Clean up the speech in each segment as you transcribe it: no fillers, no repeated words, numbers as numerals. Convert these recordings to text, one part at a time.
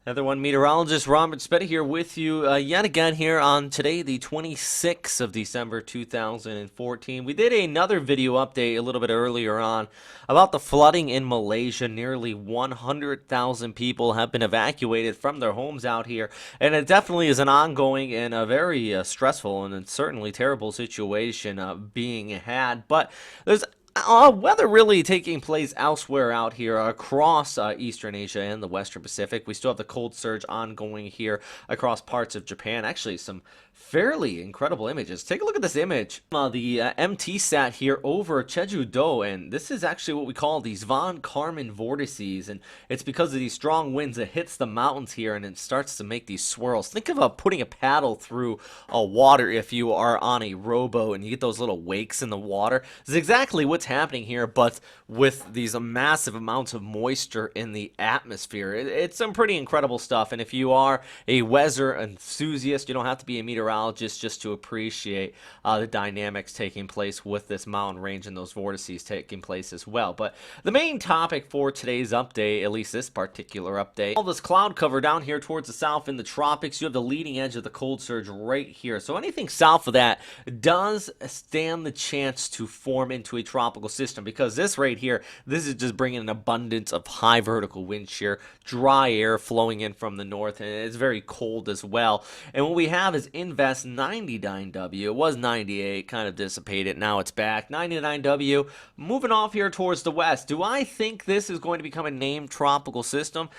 Another one, meteorologist Robert Spetta here with you yet again here on today, the 26th of December 2014. We did another video update a little bit earlier on about the flooding in Malaysia. Nearly 100,000 people have been evacuated from their homes out here, and it definitely is an ongoing and a very stressful and certainly terrible situation being had. But there's weather really taking place elsewhere out here across Eastern Asia and the Western Pacific. We still have the cold surge ongoing here across parts of Japan. Actually, some fairly incredible images. Take a look at this image. The MT sat here over Jeju-do, and this is actually what we call these von Karman vortices, and it's because of these strong winds that hits the mountains here, and it starts to make these swirls. Think of putting a paddle through water if you are on a rowboat, and you get those little wakes in the water. This is exactly what's happening here, but with these massive amounts of moisture in the atmosphere. It's some pretty incredible stuff, and if you are a weather enthusiast, you don't have to be a meteorologist just to appreciate the dynamics taking place with this mountain range and those vortices taking place as well. But the main topic for today's update, at least this particular update, all this cloud cover down here towards the south in the tropics. You have the leading edge of the cold surge right here, so anything south of that does stand the chance to form into a tropical system, because this right here, this is just bringing an abundance of high vertical wind shear, dry air flowing in from the north, and it's very cold as well. And what we have is Invest 99W. It was 98, kind of dissipated, now it's back. 99W moving off here towards the west. Do I think this is going to become a named tropical system?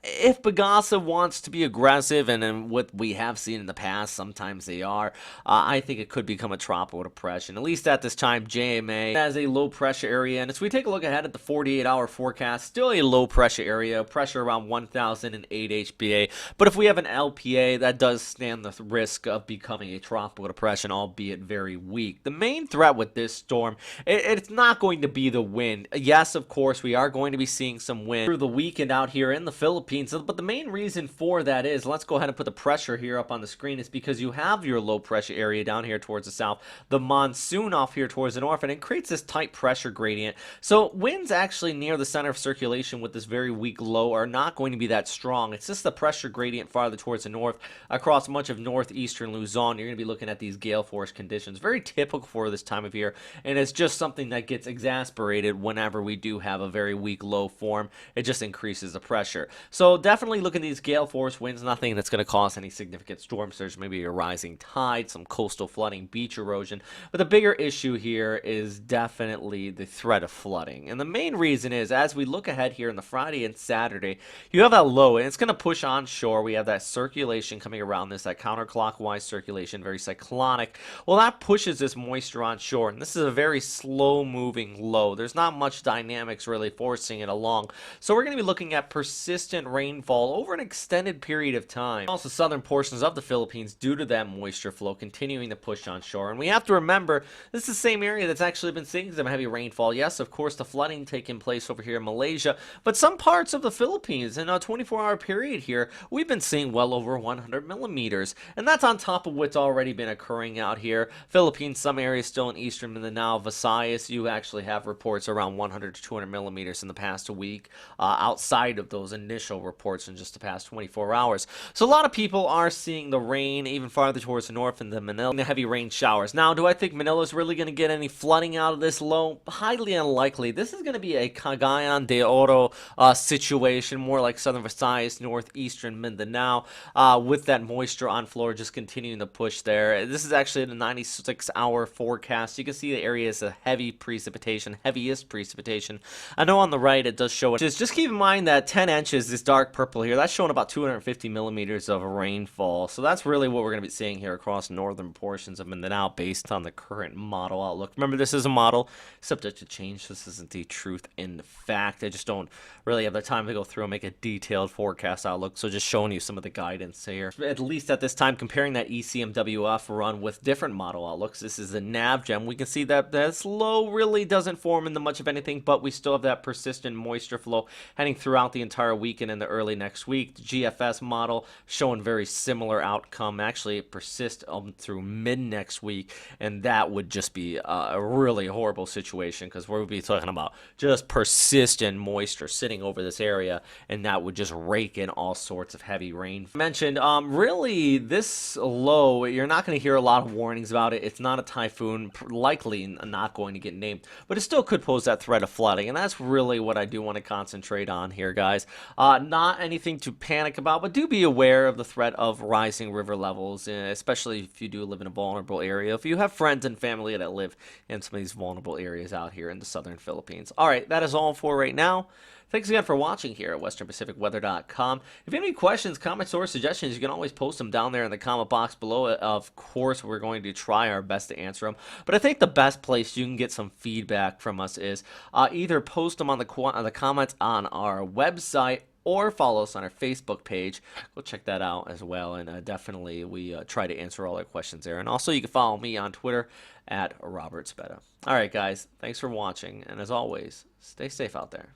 If Pegasa wants to be aggressive, and what we have seen in the past, sometimes they are, I think it could become a tropical depression. At least at this time, JMA has a low pressure area, and as we take a look ahead at the 48-hour forecast, still a low pressure area, pressure around 1008 HPA. But if we have an LPA, that does stand the risk of becoming a tropical depression, albeit very weak. The main threat with this storm, it's not going to be the wind. Yes, of course, we are going to be seeing some wind through the weekend out here in the Philippines, but the main reason for that is, let's go ahead and put the pressure here up on the screen, is because you have your low pressure area down here towards the south, the monsoon off here towards the north, and it creates this tight pressure gradient. So winds actually near the center of circulation with this very weak low are not going to be that strong. It's just the pressure gradient farther towards the north across much of northeastern Luzon. You're going to be looking at these gale force conditions, very typical for this time of year, and it's just something that gets exacerbated whenever we do have a very weak low form. It just increases the pressure. So definitely look at these gale force winds, nothing that's going to cause any significant storm surge, maybe a rising tide, some coastal flooding, beach erosion. But the bigger issue here is definitely the threat of flooding. And the main reason is, as we look ahead here on the Friday and Saturday, you have that low, and it's going to push onshore. We have that circulation coming around this, that counterclockwise circulation, very cyclonic. Well, that pushes this moisture onshore, and this is a very slow-moving low. There's not much dynamics really forcing it along. So we're going to be looking at persistent rainfall over an extended period of time. Also, southern portions of the Philippines, due to that moisture flow, continuing to push onshore. And we have to remember, this is the same area that's actually been seeing some heavy rainfall. Yes, of course, the flooding taking place over here in Malaysia, but some parts of the Philippines in a 24-hour period here, we've been seeing well over 100 millimeters. And that's on top of what's already been occurring out here. Philippines, some areas still in eastern Mindanao, Visayas, you actually have reports around 100 to 200 millimeters in the past week, outside of those initial reports in just the past 24 hours. So a lot of people are seeing the rain even farther towards the north in the Manila, the heavy rain showers. Now, do I think Manila's really going to get any flooding out of this low? Highly unlikely. This is going to be a Cagayan de Oro situation, more like southern Visayas, northeastern Mindanao, with that moisture on floor just continuing to push there. This is actually the 96-hour forecast. You can see the area is a heavy precipitation, heaviest precipitation. I know on the right it does show it. Just keep in mind that 10 inches, this dark purple here, that's showing about 250 millimeters of rainfall. So that's really what we're going to be seeing here across northern portions of Mindanao based on the current model outlook. Remember, this is a model subject to change. This isn't the truth in fact. I just don't really have the time to go through and make a detailed forecast outlook, so just showing you some of the guidance here. At least at this time, comparing that ECMWF run with different model outlooks. This is the NavGem. We can see that this low really doesn't form into much of anything, but we still have that persistent moisture flow heading throughout the entire weekend and the early next week. The GFS model showing very similar outcome. Actually, it persists through mid next week, and that would just be a really horrible situation, because we'll be talking about just persistent moisture sitting over this area, and that would just rake in all sorts of heavy rain. I mentioned, really, this low, you're not going to hear a lot of warnings about it. It's not a typhoon, likely not going to get named, but it still could pose that threat of flooding, and that's really what I do want to concentrate on here, guys. Not anything to panic about, but do be aware of the threat of rising river levels, especially if you do live in a vulnerable area, if you have friends and family that live in some of these vulnerable areas out here in the southern Philippines. All right, that is all for right now. Thanks again for watching here at westernpacificweather.com. If you have any questions, comments, or suggestions, you can always post them down there in the comment box below. Of course, we're going to try our best to answer them. But I think the best place you can get some feedback from us is either post them on the comments on our website, or follow us on our Facebook page. Go check that out as well. And definitely we try to answer all our questions there. And also you can follow me on Twitter at Robert Speta. All right, guys. Thanks for watching. And as always, stay safe out there.